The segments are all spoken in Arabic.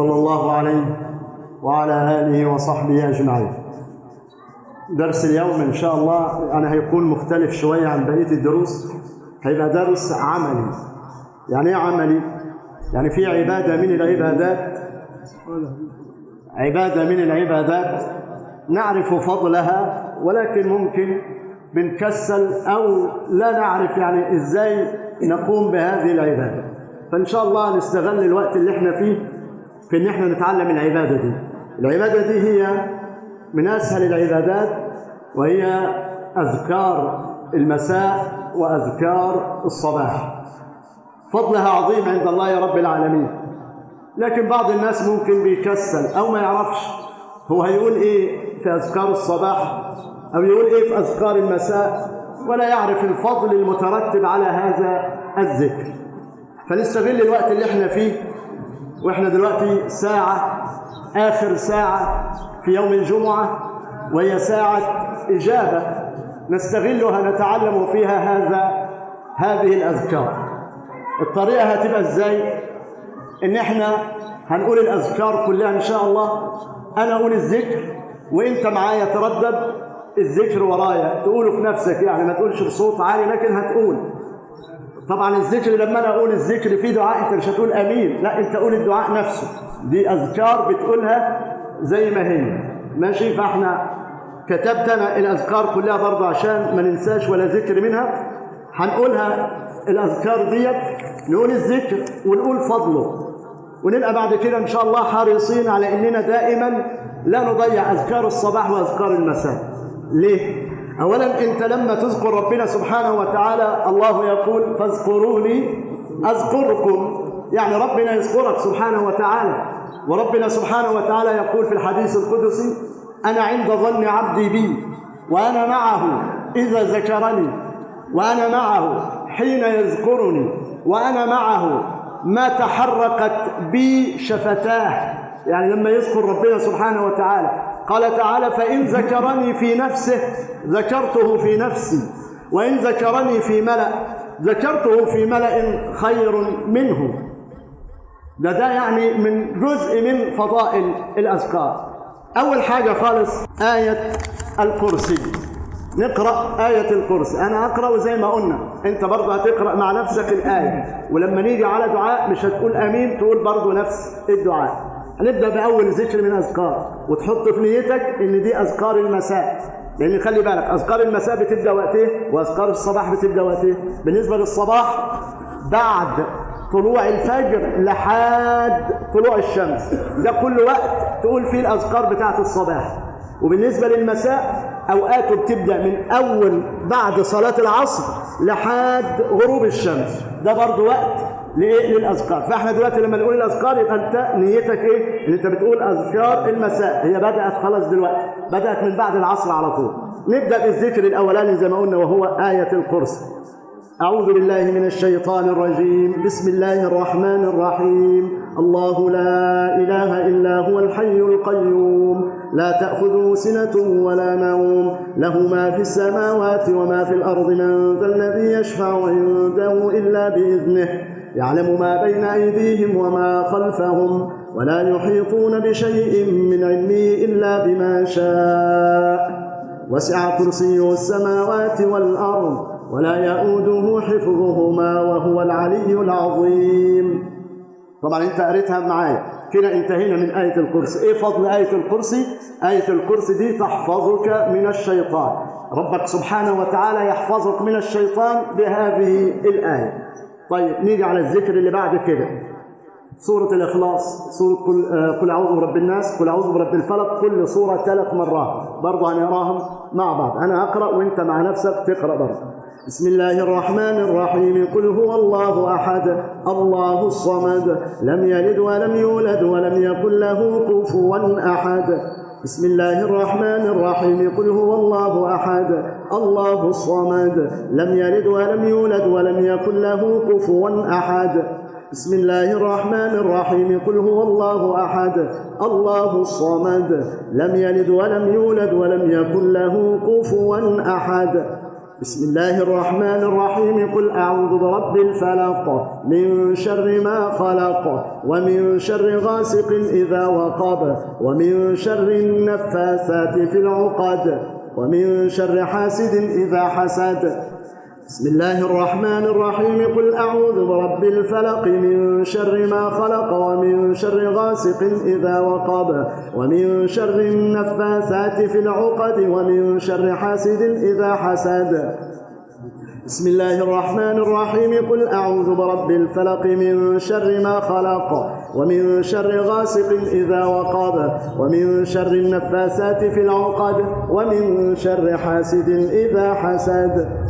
صلى الله عليه وعلى آله وصحبه أجمعين. درس اليوم إن شاء الله يعني هيكون مختلف شوية عن بقية الدروس، هيبقى درس عملي. يعني إيه عملي؟ يعني في عبادة من العبادات نعرف فضلها، ولكن ممكن بنكسل أو لا نعرف يعني إزاي نقوم بهذه العبادة. فإن شاء الله نستغل الوقت اللي احنا فيه في ان احنا نتعلم العبادة دي. العبادة دي هي من اسهل العبادات، وهي اذكار المساء واذكار الصباح. فضلها عظيم عند الله يا رب العالمين، لكن بعض الناس ممكن بيكسل او ما يعرفش هو هيقول ايه في اذكار الصباح او يقول ايه في اذكار المساء، ولا يعرف الفضل المترتب على هذا الذكر. فنستغل الوقت اللي احنا فيه، واحنا دلوقتي آخر ساعة في يوم الجمعة، وهي ساعة إجابة نستغلها نتعلم فيها هذه الأذكار. الطريقة هتبقى إزاي؟ إن احنا هنقول الأذكار كلها إن شاء الله. أنا أقول الذكر وإنت معايا تردد الذكر ورايا، تقوله في نفسك، يعني ما تقولش بصوت عالي لكن هتقول. طبعا الذكر لما انا اقول الذكر في دعاء، انت مش هتقول امين، لا انت قول الدعاء نفسه. دي اذكار بتقولها زي ما هي، ماشي؟ فاحنا كتبت انا الاذكار كلها برضه عشان ما ننساش ولا ذكر منها. هنقولها الاذكار ديت، نقول الذكر ونقول فضله، ونبقى بعد كده ان شاء الله حريصين على اننا دائما لا نضيع اذكار الصباح واذكار المساء. ليه؟ أولا أنت لما تذكر ربنا سبحانه وتعالى، الله يقول فاذكروني أذكركم، يعني ربنا يذكرك سبحانه وتعالى. وربنا سبحانه وتعالى يقول في الحديث القدسي أنا عند ظن عبدي بي وأنا معه إذا ذكرني، وأنا معه حين يذكرني، وأنا معه ما تحركت بي شفتاه. يعني لما يذكر ربنا سبحانه وتعالى قال تعالى فإن ذكرني في نفسه ذكرته في نفسي، وإن ذكرني في ملأ ذكرته في ملأ خير منه. ده يعني من جزء من فضائل الأذكار. أول حاجة خالص آية الكرسي. نقرأ آية الكرسي. أنا أقرأ زي ما قلنا، أنت برضه هتقرأ مع نفسك الآية، ولما نيجي على دعاء مش هتقول أمين، تقول برضه نفس الدعاء. هنبدأ بأول ذكر من أذكار، وتحط في نيتك إن دي أذكار المساء، لأن خلي بالك أذكار المساء بتبدأ وقته، وأذكار الصباح بتبدأ وقته. بالنسبة للصباح بعد طلوع الفجر لحد طلوع الشمس، ده كل وقت تقول فيه الأذكار بتاعت الصباح. وبالنسبة للمساء أوقاته بتبدأ من أول بعد صلاة العصر لحد غروب الشمس، ده برضو وقت للأذكار. فاحنا دلوقتي لما نقول الأذكار يبقى أنت نيتك إيه؟ إن أنت بتقول أذكار المساء، هي بدأت خلاص دلوقتي، بدأت من بعد العصر على طول. نبدأ بالذكر الأولاني زي ما قلنا، وهو آية الكرسي. أعوذ بالله من الشيطان الرجيم. بسم الله الرحمن الرحيم. الله لا إله إلا هو الحي القيوم لا تأخذه سنة ولا نوم له ما في السماوات وما في الأرض من ذا الذي يشفع عنده إلا بإذنه يعلم ما بين أيديهم وما خلفهم ولا يحيطون بشيء من علمه إلا بما شاء وسع كرسيه السماوات والأرض ولا يؤوده حفظهما وهو العلي العظيم. طبعا انت قريتها معايا كده، انتهينا من آية الكرسي. ايه فضل آية الكرسي؟ آية الكرسي دي تحفظك من الشيطان، ربك سبحانه وتعالى يحفظك من الشيطان بهذه الآية. طيب نيجي على الذكر اللي بعد كده، سورة الإخلاص، سورة قل أعوذ برب الناس، قل أعوذ برب الفلق، كل سورة 3 مرات، برضه هنقراهم مع بعض. أنا أقرأ وأنت مع نفسك تقرأ برضه. بسم الله الرحمن الرحيم. قل هو الله أحد الله الصمد لم يلد ولم يولد ولم يكن له كفوا أحد. بسم الله الرحمن الرحيم. قل هو الله أحد الله الصمد لم يلد ولم يولد ولم يكن له كفوا أحد. بسم الله الرحمن الرحيم. قل هو الله أحد الله الصمد لم يلد ولم يولد ولم يكن له كفوا أحد. بسم الله الرحمن الرحيم قل أعوذ برب الفلق من شر ما خلق ومن شر غاسق إذا وقب ومن شر النفاثات في العقد ومن شر حاسد إذا حسد. بسم الله الرحمن الرحيم قل أعوذ برب الفلق من شر ما خلق ومن شر غاسق إذا وقب ومن شر النفاثات في العقد ومن شر حاسد إذا حسد. بسم الله الرحمن الرحيم قل أعوذ برب الفلق من شر ما خلق ومن شر غاسق إذا وقب ومن شر النفاثات في العقد ومن شر حاسد إذا حسد.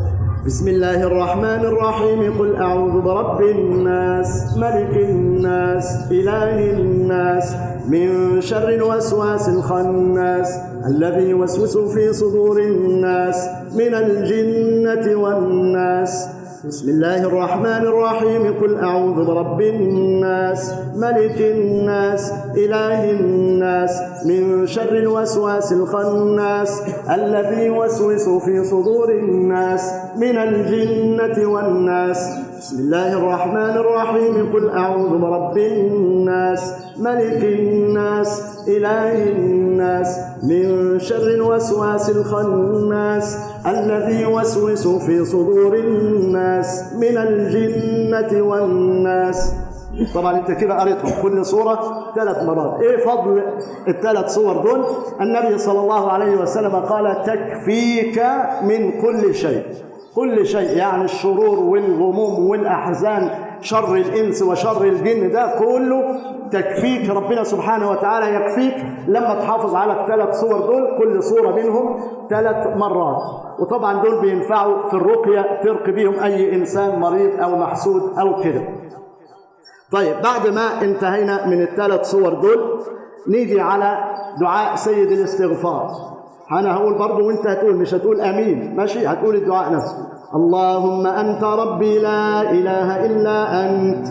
بسم الله الرحمن الرحيم قل أعوذ برب الناس ملك الناس إله الناس من شر الوسواس الخناس الذي يوسوس في صدور الناس من الجنة والناس. بسم الله الرحمن الرحيم قل أعوذ برب الناس ملك الناس إله الناس من شر الوسواس الخناس الذي يوسوس في صدور الناس من الجنة والناس. بسم الله الرحمن الرحيم قل أعوذ برب الناس ملك الناس إله الناس من شر الوسواس الخناس الذي يوسوس في صدور الناس من الجنة والناس. طبعا انت كده قريتهم كل صورة 3 مرات. ايه فضل ال3 صور دول؟ النبي صلى الله عليه وسلم قال تكفيك من كل شيء. كل شيء يعني الشرور والغموم والأحزان، شر الإنس وشر الجن، ده كله تكفيك. ربنا سبحانه وتعالى يكفيك لما تحافظ على ال3 صور دول، كل صورة منهم 3 مرات. وطبعا دول بينفعوا في الرقية، ترقي بيهم أي إنسان مريض أو محسود أو كده. طيب بعد ما انتهينا من ال3 صور دول نيجي على دعاء سيد الاستغفار. أنا هقول برضو وانت هتقول، مش هتقول أمين، ماشي؟ هتقول الدعاء نفسه. اللهم أنت ربي لا إله إلا أنت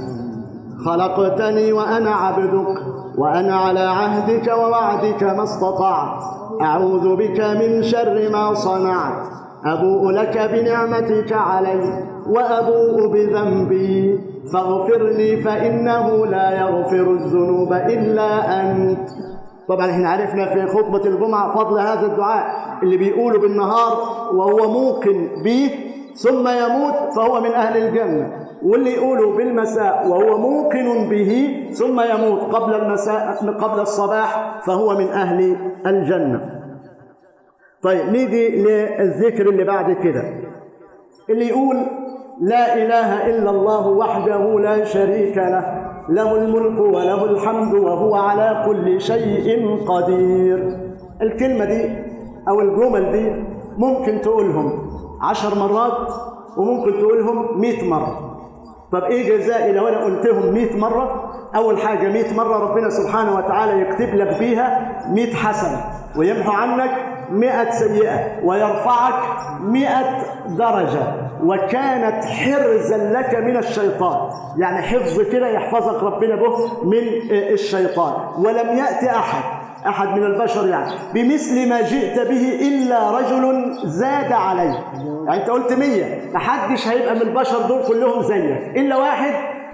خلقتني وأنا عبدك وأنا على عهدك ووعدك ما استطعت أعوذ بك من شر ما صنعت أبوء لك بنعمتك علي وأبوء بذنبي فاغفر لي فإنه لا يغفر الذنوب إلا أنت. طبعا احنا عرفنا في خطبة الجمعة فضل هذا الدعاء اللي بيقوله بالنهار وهو موقن به ثم يموت فهو من أهل الجنة، واللي يقوله بالمساء وهو موقن به ثم يموت قبل الصباح فهو من أهل الجنة. طيب نيجي للذكر اللي بعد كده، اللي يقول لا إله إلا الله وحده لا شريك له له الملك وله الحمد وهو على كل شيء قدير. الكلمة دي أو الجمل دي ممكن تقولهم 10 مرات وممكن تقولهم 100 مرة. طب إيه جزائي لو أنا قلتهم 100 مرة؟ أول حاجة 100 مرة ربنا سبحانه وتعالى يكتب لك بيها 100 حسنة ويمحو عنك 100 سيئة ويرفعك 100 درجة، وكانت حرزا لك من الشيطان. يعني حفظ كده يحفظك ربنا به من الشيطان. ولم يأتي أحد من البشر يعني بمثل ما جئت به إلا رجل زاد عليه. يعني أنت قلت 100، محدش هيبقى من البشر دول كلهم زيك إلا واحد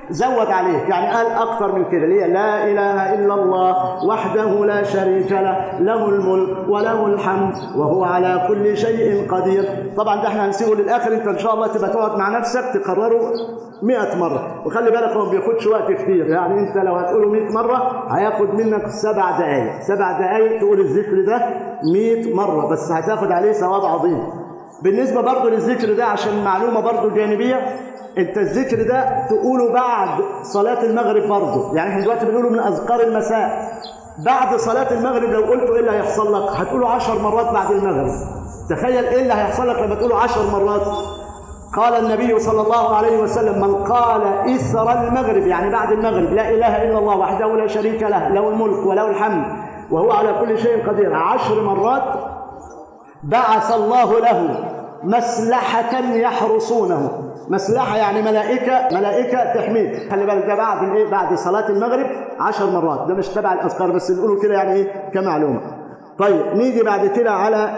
زود عليك، يعني قال أكتر من كده. ليه؟ لا إله إلا الله وحده لا شريك له له الملك وله الحمد وهو على كل شيء قدير. طبعا ده احنا هنسيبه للآخر، انت إن شاء الله تبقى تقعد مع نفسك تكرره 100 مرة. وخلي بالك هو ما بياخدش وقت كتير، يعني انت لو هتقوله 100 مرة هياخد منك 7 دقايق. 7 دقايق تقول الذكر ده 100 مرة، بس هتاخد عليه ثواب عظيم. بالنسبة برضو للذكر ده عشان معلومة برضو جانبية، انت الذكر ده تقوله بعد صلاة المغرب برضه. يعني احنا دلوقتي بنقوله من أذكار المساء. بعد صلاة المغرب لو قلته ايه اللي هيحصل لك؟ هتقوله 10 مرات بعد المغرب. تخيل ايه اللي هيحصل لك لما تقوله 10 مرات. قال النبي صلى الله عليه وسلم من قال إثر المغرب، يعني بعد المغرب، لا إله إلا الله وحده لا شريك له له الملك وله الحمد وهو على كل شيء قدير 10 مرات، بعث الله له مسلحة يحرسونه. مسلحة يعني ملائكة تحميه. خلي بالك ده بعد ايه؟ بعد صلاة المغرب 10 مرات. ده مش تبع الأذكار بس نقوله كده يعني ايه كمعلومة. طيب نيجي بعد كده على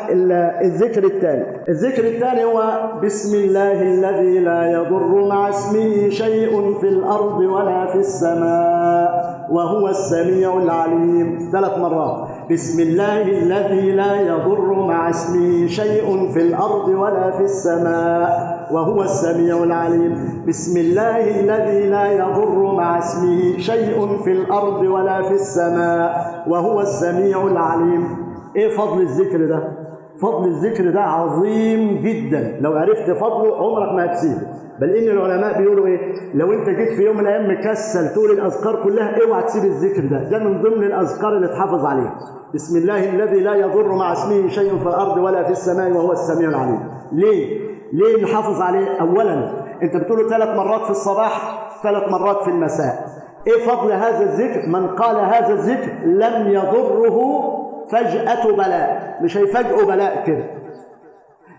الذكر الثاني. الذكر الثاني هو بسم الله الذي لا يضر مع اسمه شيء في الأرض ولا في السماء وهو السميع العليم. 3 مرات. بسم الله الذي لا يضر مع اسمه شيء في الأرض ولا في السماء وهو السميع العليم. بسم الله الذي لا يضر مع اسمه شيء في الأرض ولا في السماء وهو السميع العليم. ايه فضل الذكر ده؟ فضل الذكر ده عظيم جدا، لو عرفت فضله عمرك ما هتسيبه. بل ان العلماء بيقولوا ايه؟ لو انت جيت في يوم من الايام مكسل تقول الاذكار كلها، اوعى تسيب الذكر ده، ده من ضمن الاذكار اللي تحافظ عليها. بسم الله الذي لا يضر مع اسمه شيء في الارض ولا في السماء وهو السميع العليم. ليه نحافظ عليه؟ اولا انت بتقوله 3 مرات في الصباح، 3 مرات في المساء. ايه فضل هذا الذكر؟ من قال هذا الذكر لم يضره فجأة بلاء، مش هيفاجئه بلاء كده.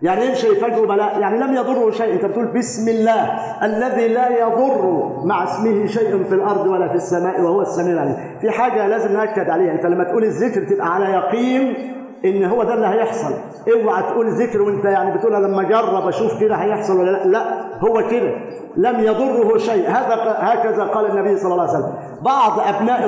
يعني ايه مش هيفاجئه بلاء؟ يعني لم يضره شيء. انت بتقول بسم الله الذي لا يضر مع اسمه شيء في الارض ولا في السماء وهو السميع العليم. في حاجه لازم ناكد عليها، انت لما تقول الذكر تبقى على يقين ان هو ده اللي هيحصل. اوعى تقول ذكر وانت يعني بتقول لما اجرب اشوف كده هيحصل ولا لا. لا، هو كده لم يضره شيء. هكذا قال النبي صلى الله عليه وسلم. بعض ابناء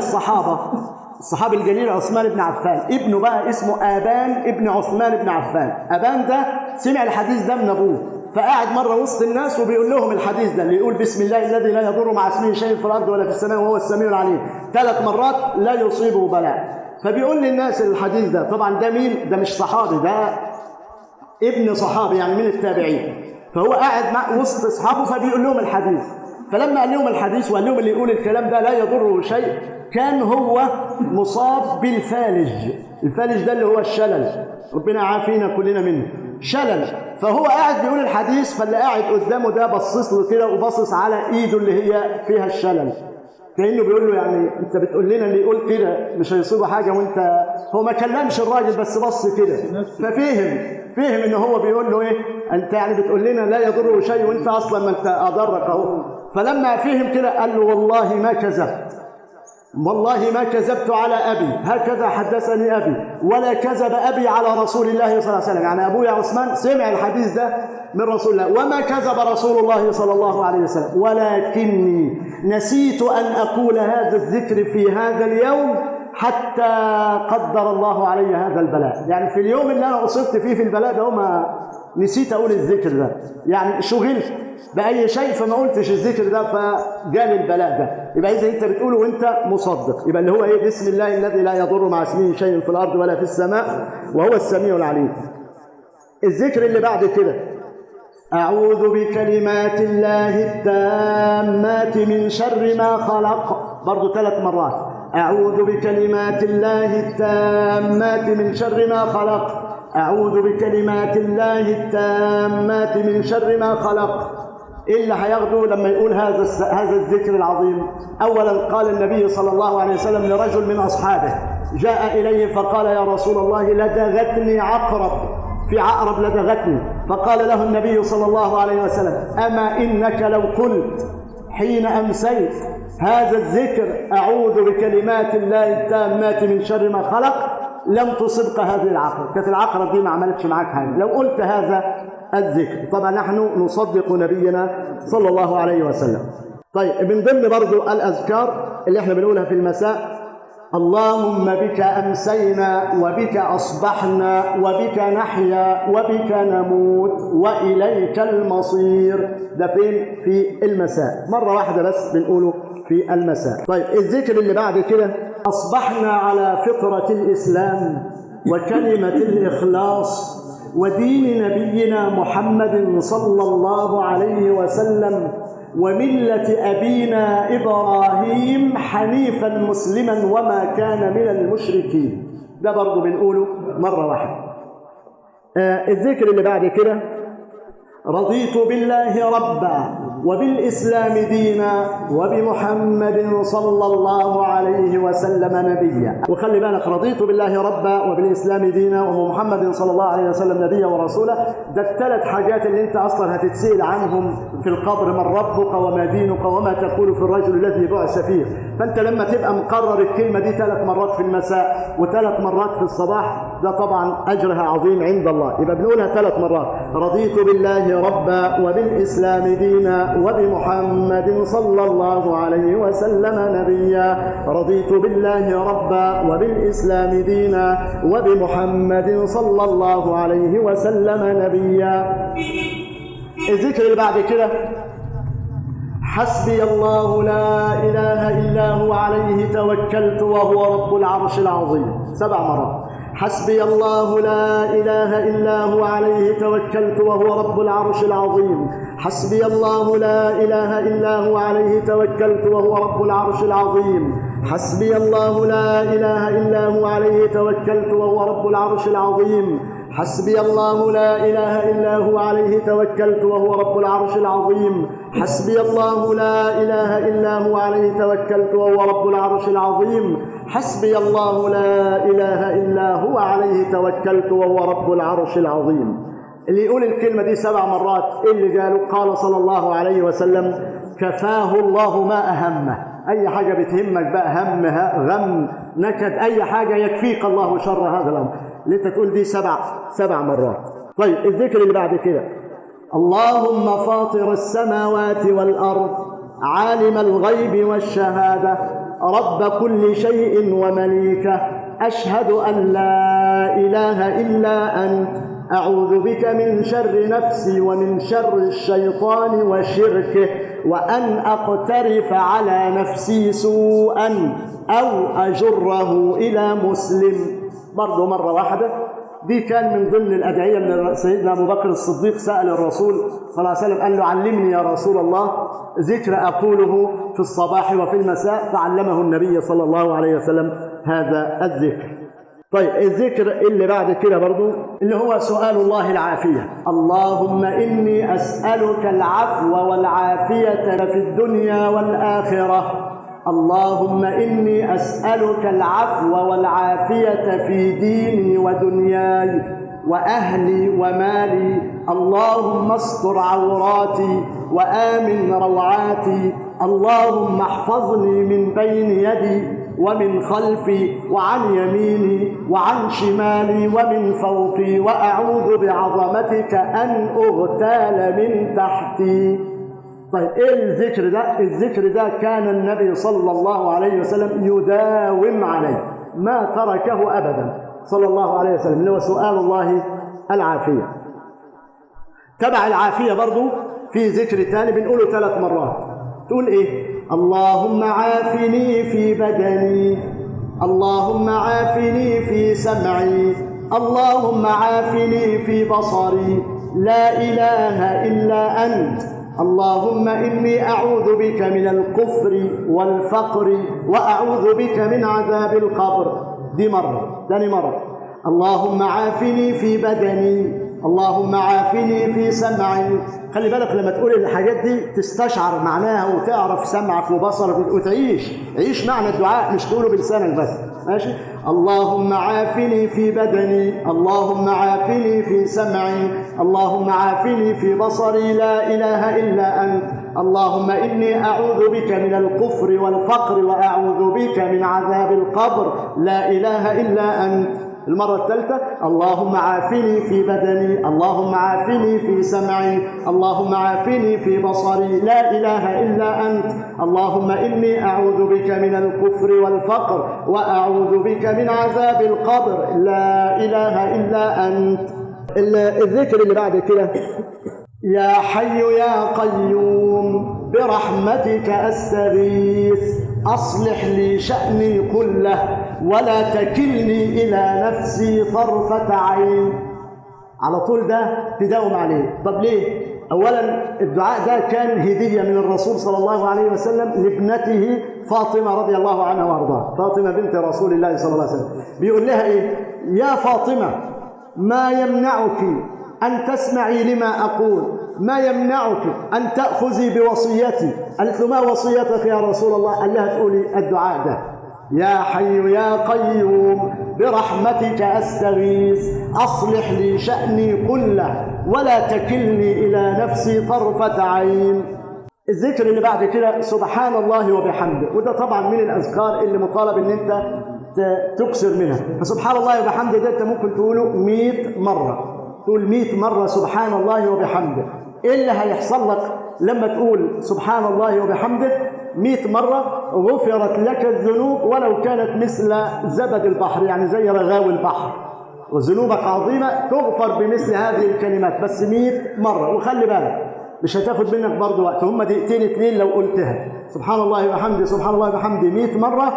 الصحابي الجليل عثمان بن عفان، ابنه بقى اسمه آبان ابن عثمان بن عفان. آبان ده سمع الحديث ده من أبوه، فقاعد مرة وسط الناس وبيقول لهم الحديث ده اللي يقول بسم الله الذي لا يضر مع اسمه شيء في الأرض ولا في السماء وهو السميع العليم 3 مرات لا يصيبه بلاء. فبيقول للناس الحديث ده. طبعا ده مين؟ ده مش صحابي، ده ابن صحابي يعني من التابعين. فهو قاعد مع وسط أصحابه فبيقول لهم الحديث. فلما قال لهم الحديث وقال لهم اللي يقول الكلام ده لا يضره شيء، كان هو مصاب بالفالج. الفالج ده اللي هو الشلل، ربنا عافينا كلنا منه، شلل. فهو قاعد بيقول الحديث، فاللي قاعد قدامه ده بصص له كده وبصص على ايده اللي هي فيها الشلل، كأنه بيقول له يعني انت بتقول لنا اللي يقول كده مش هيصيبه حاجه، وانت هو ما كلمش الراجل بس بص كده. ففهم ان هو بيقول له ايه، انت يعني بتقول لنا لا يضره شيء وانت اصلا ما انت اضرك اهو. فلما فهم كده قال له والله ما كذبت، والله ما كذبت على أبي، هكذا حدثني أبي، ولا كذب أبي على رسول الله صلى الله عليه وسلم. يعني أبويا عثمان سمع الحديث ده من رسول الله، وما كذب رسول الله صلى الله عليه وسلم، ولكني نسيت أن أقول هذا الذكر في هذا اليوم حتى قدر الله علي هذا البلاء. يعني في اليوم اللي أنا أصبت فيه في البلاء ده ما نسيت أقول الذكر ده، يعني شغلت بأي شيء فما قلتش الذكر ده فجال البلاء ده. يبقى إذا أنت بتقوله وأنت مصدق، يبقى اللي هو إيه؟ بسم الله الذي لا يضر مع اسمه شيء في الأرض ولا في السماء وهو السميع العليم. الذكر اللي بعد كده أعوذ بكلمات الله التامات من شر ما خلق، برضو 3 مرات. أعوذ بكلمات الله التامات من شر ما خلق، أعوذ بكلمات الله التامات من شر ما خلق. إيه اللي هياخده لما يقول هذا الذكر العظيم؟ أولا قال النبي صلى الله عليه وسلم لرجل من أصحابه جاء إليه فقال يا رسول الله لدغتني عقرب، في عقرب لدغتني. فقال له النبي صلى الله عليه وسلم أما إنك لو قلت حين أمسيت هذا الذكر أعوذ بكلمات الله التامات من شر ما خلق لم تصبك هذه العقرب، كانت العقرب دي ما عملتش معاك حاجة لو قلت هذا الذكر. طبعا نحن نصدق نبينا صلى الله عليه وسلم. طيب من ضمن برضو الأذكار اللي احنا بنقولها في المساء اللهم بك أمسينا وبك أصبحنا وبك نحيا وبك نموت وإليك المصير. ده فين؟ في المساء، مرة واحدة بس بنقوله في المساء. طيب الذكر اللي بعد كده أصبحنا على فطرة الإسلام وكلمة الإخلاص ودين نبينا محمد صلى الله عليه وسلم وملة أبينا إبراهيم حنيفا مسلما وما كان من المشركين. ده برضو بنقوله مرة واحدة. الذكر اللي بعد كده رضيت بالله ربا وبالإسلام دينا وبمحمد صلى الله عليه وسلم نبيا. وخلي بالك رضيت بالله ربا وبالإسلام دينا ومحمد صلى الله عليه وسلم نبيا ورسولا، ده ال3 حاجات اللي انت اصلا هتتسأل عنهم في القبر، من ربك وما دينك وما تقول في الرجل الذي بعث فيه. فانت لما تبقى مقرر الكلمة دي 3 مرات في المساء و3 مرات في الصباح ده طبعا أجرها عظيم عند الله. يبقى بنقولها 3 مرات: رضيت بالله ربا وبالإسلام دينا وبمحمد صلى الله عليه وسلم نبيا. رضيت بالله ربا وبالإسلام دينا وبمحمد صلى الله عليه وسلم نبيا. الذكر اللي بعد كده: حسبي الله لا إله إلا هو عليه توكلت وهو رب العرش العظيم. 7 مرات: حسبي الله لا إله إلا هو عليه توكلت وهو رب العرش العظيم. حسبي الله لا إله إلا هو عليه توكلت وهو رب العرش العظيم. حسبي الله لا إله إلا هو عليه توكلت وهو رب العرش العظيم. حسبي الله لا إله إلا هو عليه توكلت وهو رب العرش العظيم. حسبي الله لا إله إلا هو عليه توكلت وهو رب العرش العظيم. حسبي الله لا إله إلا هو عليه توكلت وهو رب العرش العظيم. اللي يقول الكلمة دي 7 مرات اللي قالوا قال صلى الله عليه وسلم: كفاه الله ما أهمه. أي حاجة بتهمك بقى، همها غم نكد، أي حاجة يكفيك الله شر هذا الأمر. اللي انت تقول دي 7 مرات. طيب الذكر اللي بعد كده: اللهم فاطر السماوات والأرض عالم الغيب والشهادة رب كل شيء ومليكه أشهد أن لا إله إلا أنت أعوذ بك من شر نفسي ومن شر الشيطان وشركه وأن أقترف على نفسي سوءا أو أجره إلى مسلم. برضه مرة واحدة. دي كان من ضمن الأدعية من سيدنا أبو بكر الصديق. سأل الرسول صلى الله عليه وسلم قال له: علمني يا رسول الله ذكر أقوله في الصباح وفي المساء، فعلمه النبي صلى الله عليه وسلم هذا الذكر. طيب الذكر اللي بعد كده برضو اللي هو سؤال الله العافية: اللهم إني أسألك العفو والعافية في الدنيا والآخرة. اللهم إني أسألك العفو والعافية في ديني ودنياي وأهلي ومالي. اللهم استر عوراتي وآمن روعاتي. اللهم احفظني من بين يدي ومن خلفي وعن يميني وعن شمالي ومن فوقي، وأعوذ بعظمتك أن أغتال من تحتي. طيب ايه الذكر ده؟ الذكر ده كان النبي صلى الله عليه وسلم يداوم عليه، ما تركه أبدا صلى الله عليه وسلم، اللي هو سؤال الله العافية. تبع العافية برضو في ذكر تاني بنقوله 3 مرات. تقول ايه؟ اللهم عافني في بدني، اللهم عافني في سمعي، اللهم عافني في بصري، لا إله إلا أنت. اللهم إني أعوذ بك من الكفر والفقر وأعوذ بك من عذاب القبر. دي مرة. ثاني مرة: اللهم عافني في بدني، اللهم عافني في سمعي. خلي بالك لما تقول الحاجات دي تستشعر معناها وتعرف سمعك وبصرك عيش معنى الدعاء، مش تقوله بلسانك بس. ماشي؟ اللهم عافني في بدني، اللهم عافني في سمعي، اللهم عافني في بصري، لا إله إلا أنت. اللهم إني أعوذ بك من الكفر والفقر وأعوذ بك من عذاب القبر، لا إله إلا أنت. المرة الثالثة: اللهم عافني في بدني، اللهم عافني في سمعي، اللهم عافني في بصري، لا إله إلا أنت. اللهم إني أعوذ بك من الكفر والفقر وأعوذ بك من عذاب القبر، لا إله إلا أنت. الذكر اللي بعد كده: يا حي يا قيوم برحمتك أستغيث أصلح لي شأني كله ولا تكلني إلى نفسي طرفة عين. على طول ده تداوم عليه. طب ليه؟ أولا الدعاء ده كان هدية من الرسول صلى الله عليه وسلم لابنته فاطمة رضي الله عنها وارضاها، فاطمة بنت رسول الله صلى الله عليه وسلم. بيقول لها إيه؟ يا فاطمة ما يمنعك أن تسمعي لما أقول، ما يمنعك أن تأخذي بوصيتي. قالت له: ما وصيتك يا رسول الله؟ قال لها تقولي الدعاء ده: يا حي يا قيوم برحمتك أستغيث أصلح لي شأني كله ولا تكلني إلى نفسي طرفة عين. الذكر اللي بعد كده: سبحان الله وبحمده. وده طبعا من الأذكار اللي مطالب ان انت تكسر منها. فسبحان الله وبحمده ده انت ممكن تقوله 100 مرة، تقول 100 مرة سبحان الله وبحمده. ايه اللي هيحصل لك لما تقول سبحان الله وبحمده 100 مرة؟ غفرت لك الذنوب ولو كانت مثل زبد البحر، يعني زي رغاوي البحر، وذنوبك عظيمة تغفر بمثل هذه الكلمات بس 100 مرة. وخلي بالك مش هتاخد منك برضه وقت، هم دقيقتين 2 لو قلتها سبحان الله وبحمده سبحان الله وبحمده 100 مرة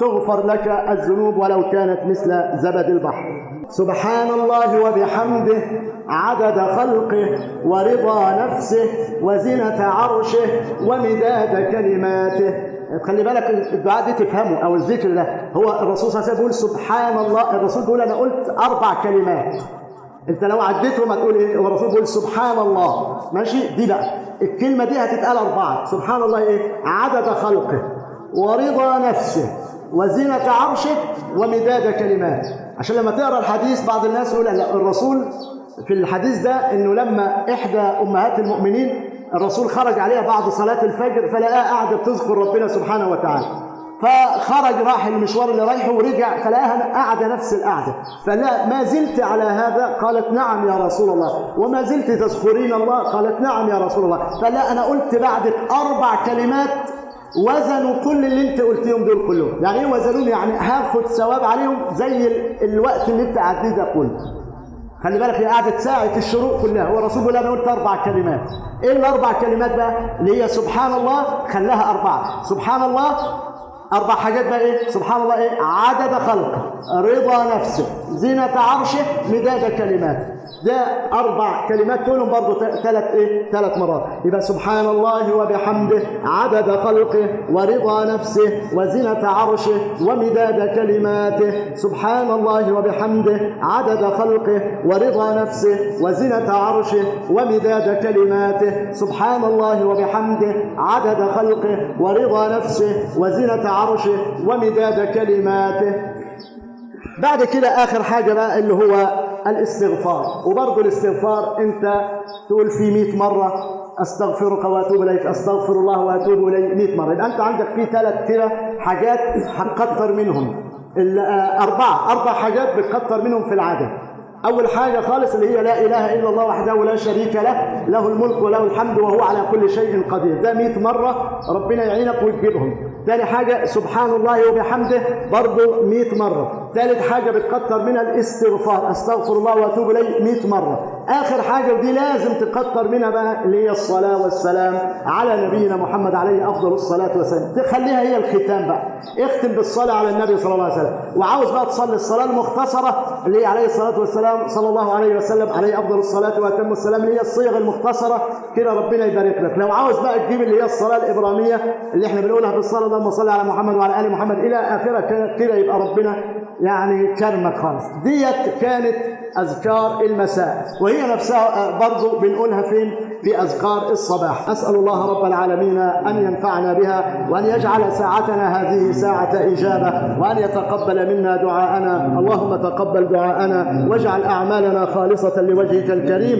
تغفر لك الذنوب ولو كانت مثل زبد البحر. سبحان الله وبحمده عدد خلقه ورضا نفسه وزنة عرشه ومداد كلماته. خلي بالك الدعاء دي تفهمه او الذكر ده، هو الرسول صلى الله عليه وسلم بيقول سبحان الله، الرسول بيقول انا قلت 4 كلمات، انت لو عديتهم هتقول ايه؟ الرسول بيقول سبحان الله، ماشي؟ دي بقى الكلمه دي هتتقال 4. سبحان الله ايه؟ عدد خلقه ورضا نفسه وزنة عرشه ومداد كلماته. عشان لما تقرا الحديث بعض الناس يقول لا، الرسول في الحديث ده انه لما احدى امهات المؤمنين الرسول خرج عليها بعد صلاه الفجر فلقاها قاعده بتذكر ربنا سبحانه وتعالى، فخرج راح المشوار اللي رايحه ورجع فلقاها قاعده نفس القعده، فلا ما زلت على هذا؟ قالت نعم يا رسول الله. وما زلت تذكرين الله؟ قالت نعم يا رسول الله. فلا انا قلت بعدك 4 كلمات وزنوا كل اللي انت قلتيهم دول كلهم. يعني ايه وزنون؟ يعني هاخد ثواب عليهم زي الوقت اللي انت قعدتيه ده كله. خلي بالك هي قعدت ساعة الشروق كلها، والرسول بيقول انا قلت 4 كلمات. ايه ال4 كلمات بقى؟ اللي هي سبحان الله خلاها 4، سبحان الله 4 حاجات بقى ايه؟ سبحان الله ايه؟ عدد خلقه، رضا نفسه، زينة عرشه، مداد كلماته. ده 4 كلمات تقولهم برضه 3 مرات. يبقى سبحان الله وبحمده عدد خلقه ورضا نفسه وزنة عرشه ومداد كلماته. سبحان الله وبحمده عدد خلقه ورضا نفسه وزنة عرشه ومداد كلماته. سبحان الله وبحمده عدد خلقه ورضا نفسه وزنة عرشه ومداد كلماته. بعد كده آخر حاجة بقى اللي هو الاستغفار. وبرضه الاستغفار انت تقول فيه 100 مرة استغفرك واتوب اليك، استغفر الله واتوب اليه 100 مرة. يبقى انت عندك فيه 3 كده حاجات هتكتر منهم، 4 حاجات بتكتر منهم في العدد. أول حاجة خالص اللي هي لا إله إلا الله وحده لا شريك له، له الملك وله الحمد وهو على كل شيء قدير. ده 100 مرة ربنا يعينك وتجيبهم. تاني حاجة سبحان الله وبحمده برضه 100 مرة. ثالث حاجة بتكتر منها الاستغفار، أستغفر الله وأتوب إليه 100 مرة. آخر حاجة ودي لازم تكتر منها بقى اللي هي الصلاة والسلام على نبينا محمد عليه أفضل الصلاة والسلام. تخليها هي الختام بقى، اختم بالصلاة على النبي صلى الله عليه وسلم. وعاوز بقى تصلي الصلاة المختصرة اللي هي عليه الصلاة والسلام صلى الله عليه وسلم عليه أفضل الصلاة وأتم السلام، اللي هي الصيغة المختصرة كده ربنا يبارك لك. لو عاوز بقى تجيب اللي هي الصلاة الإبراهيمية اللي احنا بنقولها في الصلاة اللهم صل على محمد وعلى آل محمد إلى آخرها كده يبقى ربنا يعني كرمك خالص. ديت كانت أذكار المساء، وهي نفسها برضو بنقولها فين؟ في أذكار الصباح. أسأل الله رب العالمين أن ينفعنا بها وأن يجعل ساعتنا هذه ساعة إجابة، وأن يتقبل منا دعاءنا. اللهم تقبل دعاءنا واجعل أعمالنا خالصة لوجهك الكريم.